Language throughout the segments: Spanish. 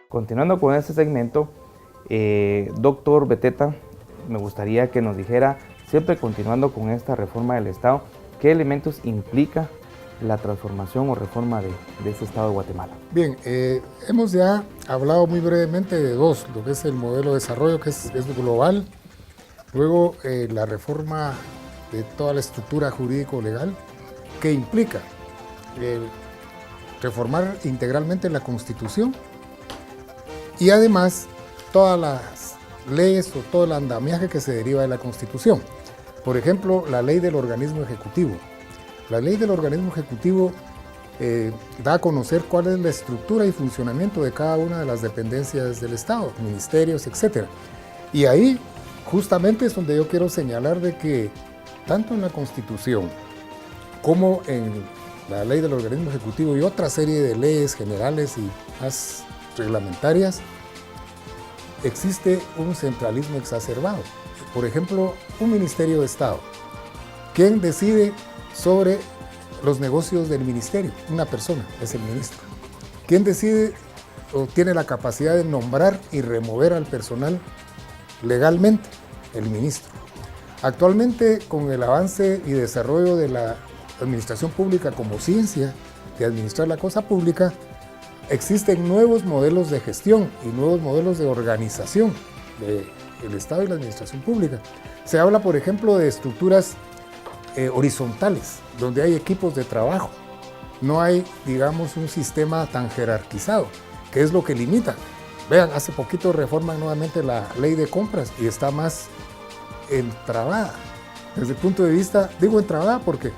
Continuando con este segmento, doctor Beteta, me gustaría que nos dijera, siempre continuando con esta reforma del Estado, ¿qué elementos implica la transformación o reforma de este Estado de Guatemala? Bien, hemos ya hablado muy brevemente de dos, lo que es el modelo de desarrollo, que es global, luego la reforma de toda la estructura jurídico-legal, que implica reformar integralmente la Constitución y además todas las leyes o todo el andamiaje que se deriva de la Constitución. Por ejemplo, la ley del organismo ejecutivo. La ley del organismo ejecutivo da a conocer cuál es la estructura y funcionamiento de cada una de las dependencias del Estado, ministerios, etc. Y ahí justamente es donde yo quiero señalar de que tanto en la Constitución como en la ley del organismo ejecutivo y otra serie de leyes generales y más reglamentarias, existe un centralismo exacerbado. Por ejemplo, un Ministerio de Estado. ¿Quién decide sobre los negocios del ministerio? Una persona, es el ministro. ¿Quién decide o tiene la capacidad de nombrar y remover al personal legalmente? El ministro. Actualmente, con el avance y desarrollo de la administración pública como ciencia de administrar la cosa pública, existen nuevos modelos de gestión y nuevos modelos de organización del Estado y la administración pública. Se habla, por ejemplo, de estructuras horizontales, donde hay equipos de trabajo. No hay, digamos, un sistema tan jerarquizado, que es lo que limita. Vean, hace poquito reforman nuevamente la ley de compras y está más entrabada. Desde el punto de vista, digo entrabada porque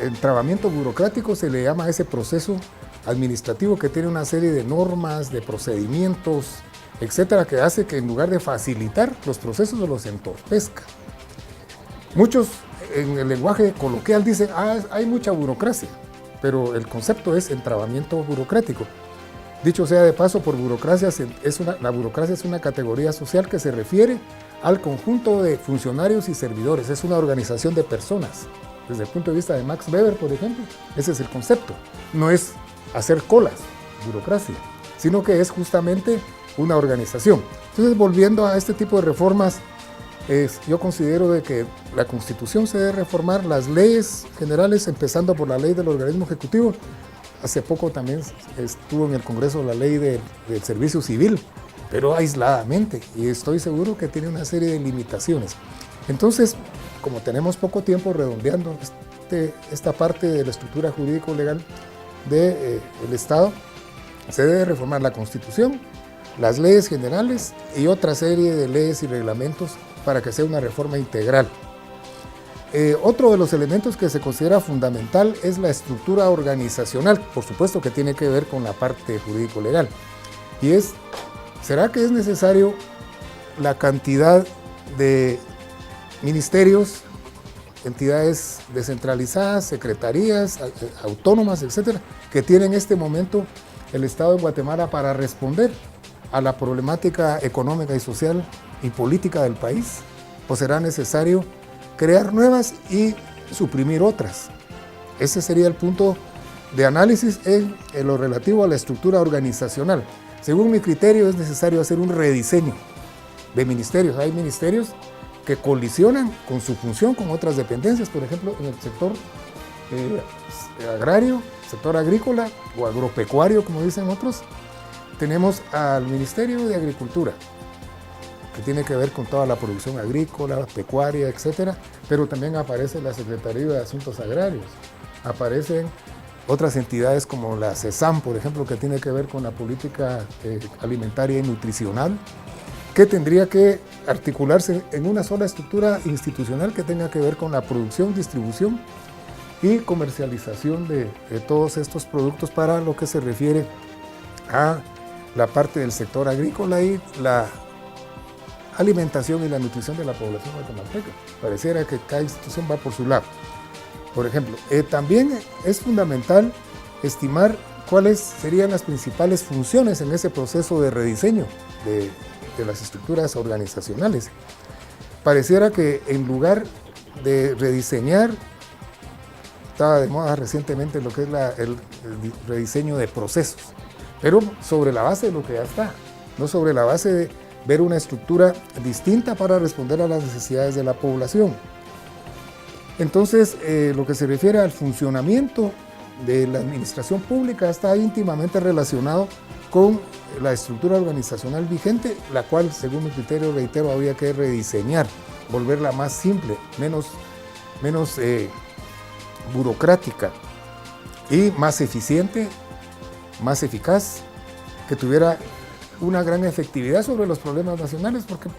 entrabamiento burocrático se le llama a ese proceso administrativo que tiene una serie de normas, de procedimientos, etcétera, que hace que en lugar de facilitar los procesos los entorpezca. Muchos en el lenguaje coloquial dicen, hay mucha burocracia, pero el concepto es entrabamiento burocrático. Dicho sea de paso, por burocracia, la burocracia es una categoría social que se refiere al conjunto de funcionarios y servidores, es una organización de personas. Desde el punto de vista de Max Weber, por ejemplo, ese es el concepto. No es hacer colas, burocracia, sino que es justamente una organización. Entonces, volviendo a este tipo de reformas, yo considero de que la Constitución se debe reformar, las leyes generales, empezando por la ley del organismo ejecutivo. Hace poco también estuvo en el Congreso la ley del servicio civil, pero aisladamente, y estoy seguro que tiene una serie de limitaciones. Entonces, como tenemos poco tiempo redondeando esta parte de la estructura jurídico-legal del Estado, se debe reformar la Constitución, las leyes generales y otra serie de leyes y reglamentos para que sea una reforma integral. Otro de los elementos que se considera fundamental es la estructura organizacional, por supuesto que tiene que ver con la parte jurídico-legal, y ¿será que es necesario la cantidad de ministerios, entidades descentralizadas, secretarías, autónomas, etcétera, que tiene en este momento el Estado de Guatemala para responder a la problemática económica y social y política del país? ¿O será necesario crear nuevas y suprimir otras? Ese sería el punto de análisis en lo relativo a la estructura organizacional. Según mi criterio, es necesario hacer un rediseño de ministerios. Hay ministerios que colisionan con su función con otras dependencias, por ejemplo, en el sector agrario, sector agrícola o agropecuario, como dicen otros, tenemos al Ministerio de Agricultura, que tiene que ver con toda la producción agrícola, pecuaria, etcétera, pero también aparece la Secretaría de Asuntos Agrarios, aparecen otras entidades como la CESAM, por ejemplo, que tiene que ver con la política alimentaria y nutricional, que tendría que articularse en una sola estructura institucional que tenga que ver con la producción, distribución y comercialización de todos estos productos para lo que se refiere a la parte del sector agrícola y la alimentación y la nutrición de la población guatemalteca. Pareciera que cada institución va por su lado. Por ejemplo, también es fundamental estimar cuáles serían las principales funciones en ese proceso de rediseño de las estructuras organizacionales. Pareciera que en lugar de rediseñar, estaba de moda recientemente lo que es el rediseño de procesos. pero sobre la base de lo que ya está, no sobre la base de ver una estructura distinta para responder a las necesidades de la población. Entonces, lo que se refiere al funcionamiento de la administración pública está íntimamente relacionado con la estructura organizacional vigente, la cual, según mi criterio, reitero, habría que rediseñar, volverla más simple, menos burocrática y más eficiente, más eficaz, que tuviera una gran efectividad sobre los problemas nacionales, porque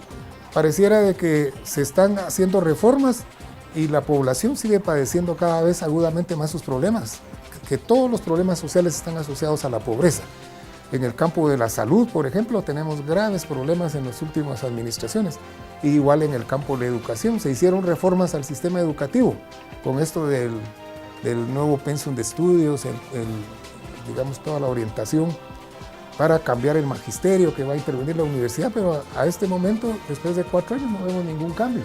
pareciera de que se están haciendo reformas y la población sigue padeciendo cada vez agudamente más sus problemas, que todos los problemas sociales están asociados a la pobreza. En el campo de la salud, por ejemplo, tenemos graves problemas en las últimas administraciones. Y igual en el campo de la educación, se hicieron reformas al sistema educativo, con esto del nuevo pensum de estudios, digamos, toda la orientación para cambiar el magisterio que va a intervenir la universidad, pero a este momento, después de 4 años, no vemos ningún cambio.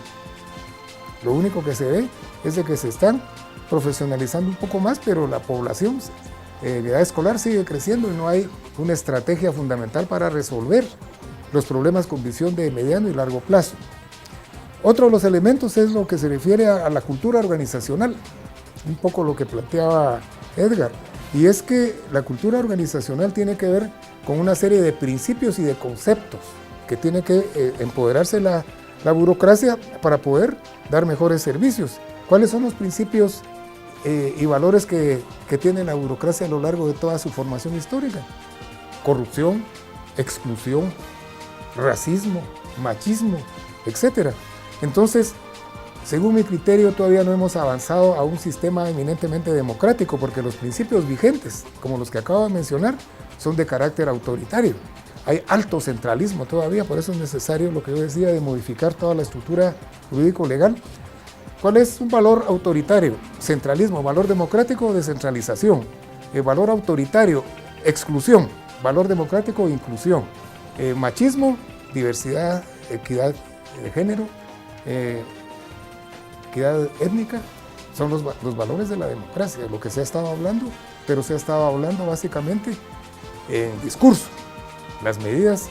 Lo único que se ve es de que se están profesionalizando un poco más, pero la población de edad escolar sigue creciendo y no hay una estrategia fundamental para resolver los problemas con visión de mediano y largo plazo. Otro de los elementos es lo que se refiere a la cultura organizacional, un poco lo que planteaba Edgar, y es que la cultura organizacional tiene que ver con una serie de principios y de conceptos que tiene que empoderarse la burocracia para poder dar mejores servicios. ¿Cuáles son los principios y valores que tiene la burocracia a lo largo de toda su formación histórica? Corrupción, exclusión, racismo, machismo, etc. Entonces, según mi criterio, todavía no hemos avanzado a un sistema eminentemente democrático, porque los principios vigentes, como los que acabo de mencionar, son de carácter autoritario. Hay alto centralismo todavía, por eso es necesario lo que yo decía de modificar toda la estructura jurídico-legal. ¿Cuál es un valor autoritario? Centralismo. Valor democrático, descentralización. Valor autoritario, exclusión. Valor democrático, inclusión. Machismo, diversidad, equidad de género, equidad étnica, son los valores de la democracia, lo que se ha estado hablando, pero se ha estado hablando básicamente en discurso. Las medidas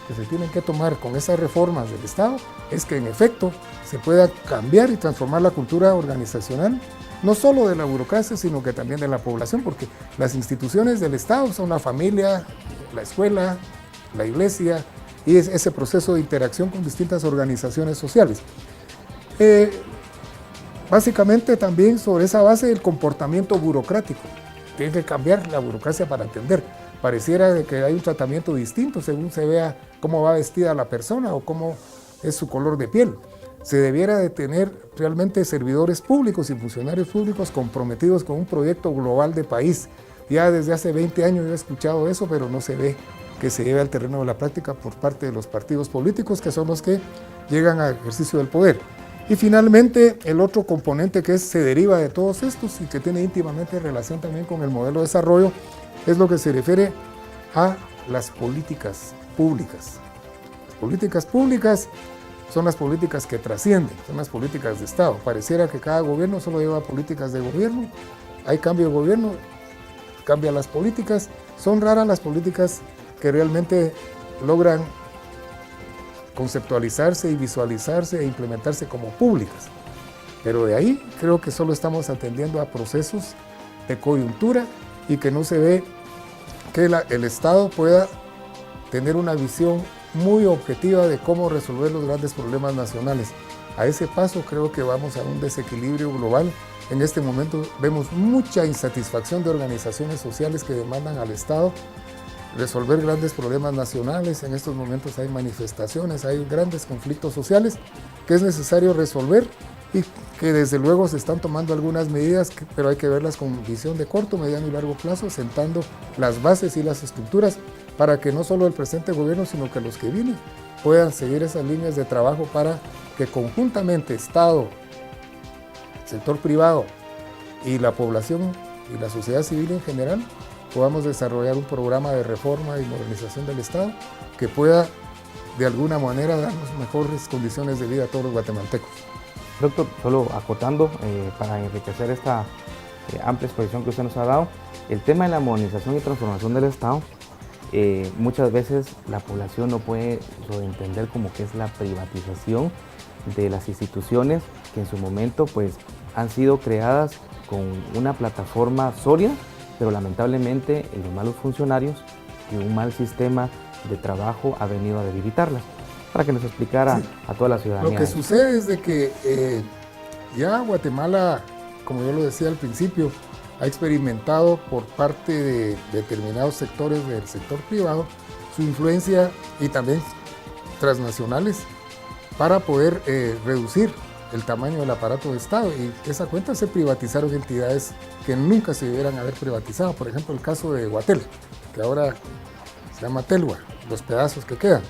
que se tienen que tomar con esas reformas del Estado es que en efecto se pueda cambiar y transformar la cultura organizacional, no solo de la burocracia, sino que también de la población, porque las instituciones del Estado son la familia, la escuela, la iglesia, y es ese proceso de interacción con distintas organizaciones sociales. Básicamente también sobre esa base el comportamiento burocrático. Tiene que cambiar la burocracia para atender. Pareciera de que hay un tratamiento distinto según se vea cómo va vestida la persona o cómo es su color de piel. Se debiera de tener realmente servidores públicos y funcionarios públicos comprometidos con un proyecto global de país. Ya desde hace 20 años yo he escuchado eso, pero no se ve que se lleve al terreno de la práctica por parte de los partidos políticos, que son los que llegan al ejercicio del poder. Y finalmente, el otro componente que se deriva de todos estos y que tiene íntimamente relación también con el modelo de desarrollo es lo que se refiere a las políticas públicas. Las políticas públicas son las políticas que trascienden, son las políticas de Estado. Pareciera que cada gobierno solo lleva políticas de gobierno, hay cambio de gobierno, cambian las políticas, son raras las políticas que realmente logran conceptualizarse y visualizarse e implementarse como públicas. Pero de ahí creo que solo estamos atendiendo a procesos de coyuntura y que no se ve que el Estado pueda tener una visión muy objetiva de cómo resolver los grandes problemas nacionales. A ese paso creo que vamos a un desequilibrio global. En este momento vemos mucha insatisfacción de organizaciones sociales que demandan al Estado resolver grandes problemas nacionales. En estos momentos hay manifestaciones, hay grandes conflictos sociales que es necesario resolver y que desde luego se están tomando algunas medidas, pero hay que verlas con visión de corto, mediano y largo plazo, sentando las bases y las estructuras para que no solo el presente gobierno, sino que los que vienen puedan seguir esas líneas de trabajo para que conjuntamente Estado, sector privado y la población y la sociedad civil en general podamos desarrollar un programa de reforma y modernización del Estado que pueda de alguna manera darnos mejores condiciones de vida a todos los guatemaltecos. Doctor, solo acotando para enriquecer esta amplia exposición que usted nos ha dado, el tema de la modernización y transformación del Estado muchas veces la población no puede entender como que es la privatización de las instituciones que en su momento pues han sido creadas con una plataforma sólida, pero lamentablemente los malos funcionarios y un mal sistema de trabajo ha venido a debilitarlas. Para que nos explicara a toda la ciudadanía. Lo que sucede es de que ya Guatemala, como yo lo decía al principio, ha experimentado por parte de determinados sectores del sector privado su influencia y también transnacionales para poder reducir el tamaño del aparato de Estado, y esa cuenta se privatizaron entidades que nunca se debieran haber privatizado. Por ejemplo, el caso de Guatel, que ahora se llama Telua, los pedazos que quedan.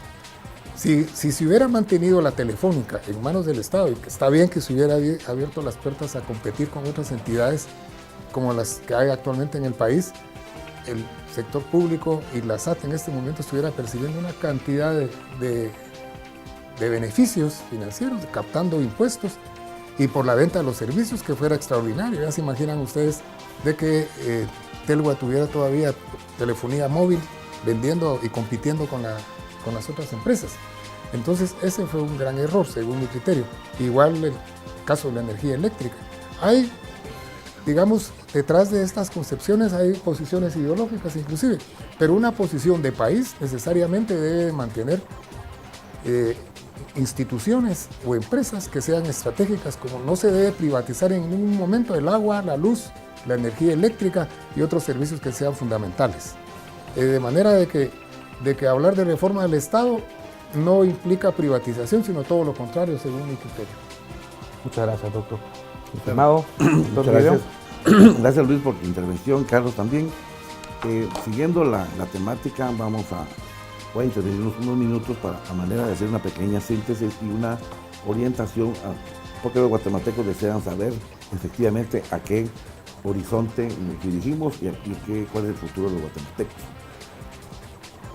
Si se hubiera mantenido la Telefónica en manos del Estado, y que está bien que se hubiera abierto las puertas a competir con otras entidades como las que hay actualmente en el país, el sector público y la SAT en este momento estuviera percibiendo una cantidad de beneficios financieros, captando impuestos y por la venta de los servicios, que fuera extraordinario. Ya se imaginan ustedes de que Telua tuviera todavía telefonía móvil vendiendo y compitiendo con las otras empresas. Entonces ese fue un gran error según mi criterio. Igual el caso de la energía eléctrica. Hay, digamos, detrás de estas concepciones hay posiciones ideológicas inclusive, pero una posición de país necesariamente debe mantener instituciones o empresas que sean estratégicas, como no se debe privatizar en ningún momento el agua, la luz, la energía eléctrica y otros servicios que sean fundamentales. De manera de que hablar de reforma del Estado no implica privatización, sino todo lo contrario, según mi criterio. Muchas gracias, doctor. Estimado, Muchas gracias. Gracias, Luis, por tu intervención. Carlos, también. Siguiendo la temática, voy a intervenir unos minutos a manera de hacer una pequeña síntesis y una orientación, porque los guatemaltecos desean saber efectivamente a qué horizonte nos dirigimos y cuál es el futuro de los guatemaltecos.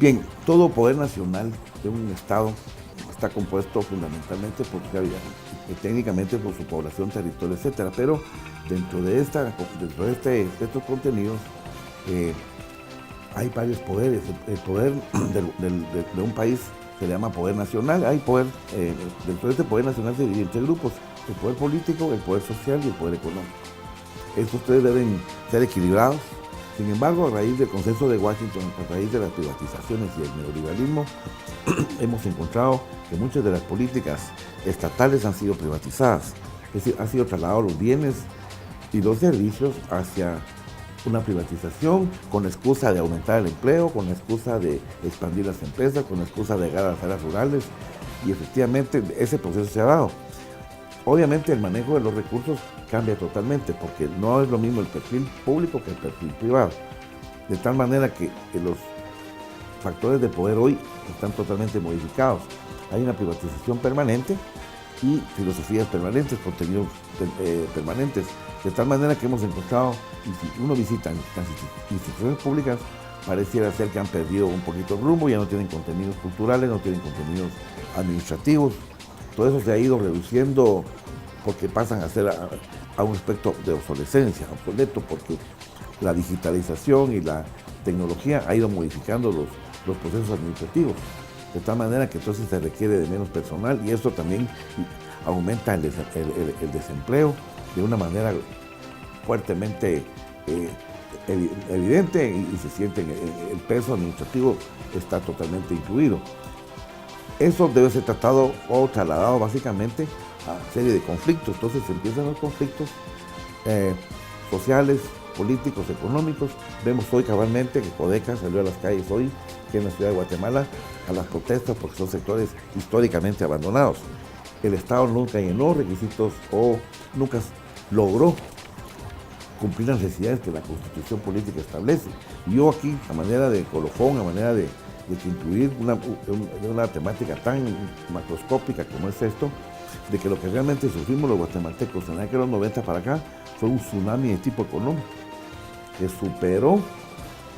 Bien, todo poder nacional de un Estado está compuesto fundamentalmente técnicamente por su población, territorio, etcétera, pero dentro de estos contenidos hay varios poderes. El poder de un país se le llama poder nacional. Hay poder, dentro de este poder nacional se divide en 3 grupos: el poder político, el poder social y el poder económico. Estos 3 deben ser equilibrados. Sin embargo, a raíz del consenso de Washington, a raíz de las privatizaciones y el neoliberalismo, hemos encontrado que muchas de las políticas estatales han sido privatizadas. Es decir, han sido trasladados los bienes y los servicios hacia una privatización con la excusa de aumentar el empleo, con la excusa de expandir las empresas, con la excusa de llegar a las áreas rurales, y efectivamente ese proceso se ha dado. Obviamente el manejo de los recursos cambia totalmente, porque no es lo mismo el perfil público que el perfil privado. De tal manera que los factores de poder hoy están totalmente modificados. Hay una privatización permanente y filosofías permanentes, contenidos permanentes. De tal manera que hemos encontrado, y si uno visita las instituciones públicas, pareciera ser que han perdido un poquito el rumbo, ya no tienen contenidos culturales, no tienen contenidos administrativos. Todo eso se ha ido reduciendo porque pasan a ser a un aspecto de obsolescencia, obsoleto, porque la digitalización y la tecnología ha ido modificando los procesos administrativos, de tal manera que entonces se requiere de menos personal, y esto también aumenta el desempleo de una manera fuertemente evidente, y se siente el peso administrativo está totalmente incluido. Eso debe ser tratado o trasladado básicamente a serie de conflictos. Entonces empiezan los conflictos sociales, políticos, económicos. Vemos hoy cabalmente que Codeca salió a las calles hoy, que en la ciudad de Guatemala, a las protestas, porque son sectores históricamente abandonados. El Estado nunca llenó requisitos o nunca logró cumplir las necesidades que la Constitución política establece. Y yo aquí, a manera de colofón, a manera de incluir una temática tan macroscópica como es esto, de que lo que realmente sufrimos los guatemaltecos en aquellos 90 para acá fue un tsunami de tipo económico que superó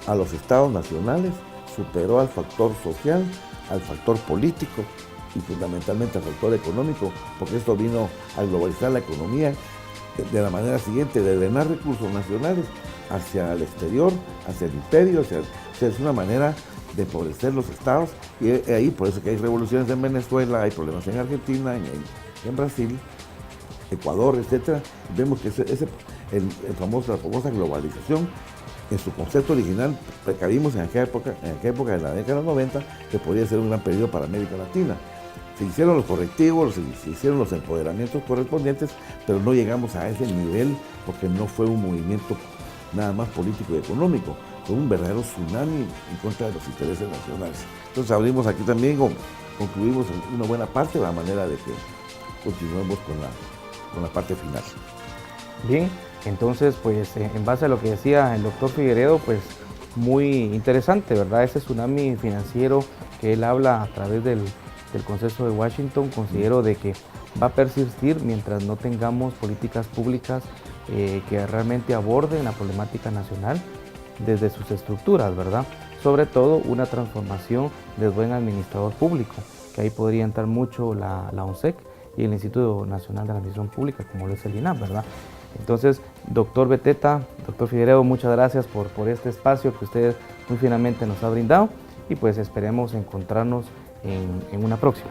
a los estados nacionales, superó al factor social, al factor político y fundamentalmente al factor económico, porque esto vino a globalizar la economía de la manera siguiente, de drenar recursos nacionales hacia el exterior, hacia el imperio, es una manera de empobrecer los estados, y ahí por eso que hay revoluciones en Venezuela, hay problemas en Argentina, en Brasil, Ecuador, etcétera. Vemos que la famosa globalización, en su concepto original, precavimos en aquella época de la década de los 90, que podría ser un gran periodo para América Latina. Se hicieron los correctivos, se hicieron los empoderamientos correspondientes, pero no llegamos a ese nivel porque no fue un movimiento nada más político y económico, fue un verdadero tsunami en contra de los intereses nacionales. Entonces abrimos aquí también, concluimos una buena parte, la manera de que continuemos con la parte final. Bien, entonces pues en base a lo que decía el doctor Figueredo, pues muy interesante, ¿verdad? Ese tsunami financiero que él habla a través del Consenso de Washington, considero de que va a persistir mientras no tengamos políticas públicas que realmente aborden la problemática nacional desde sus estructuras, ¿verdad? Sobre todo una transformación del buen administrador público, que ahí podría entrar mucho la ONSEC y el Instituto Nacional de la Administración Pública, como lo es el INAP, ¿verdad? Entonces, doctor Beteta, doctor Figueredo, muchas gracias por este espacio que usted muy finamente nos ha brindado, y pues esperemos encontrarnos en una próxima.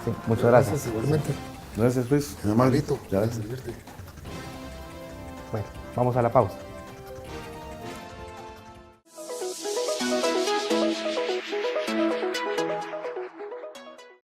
Sí, muchas gracias. Gracias, igualmente. Gracias, Luis. Marito, Gracias. Bueno, vamos a la pausa.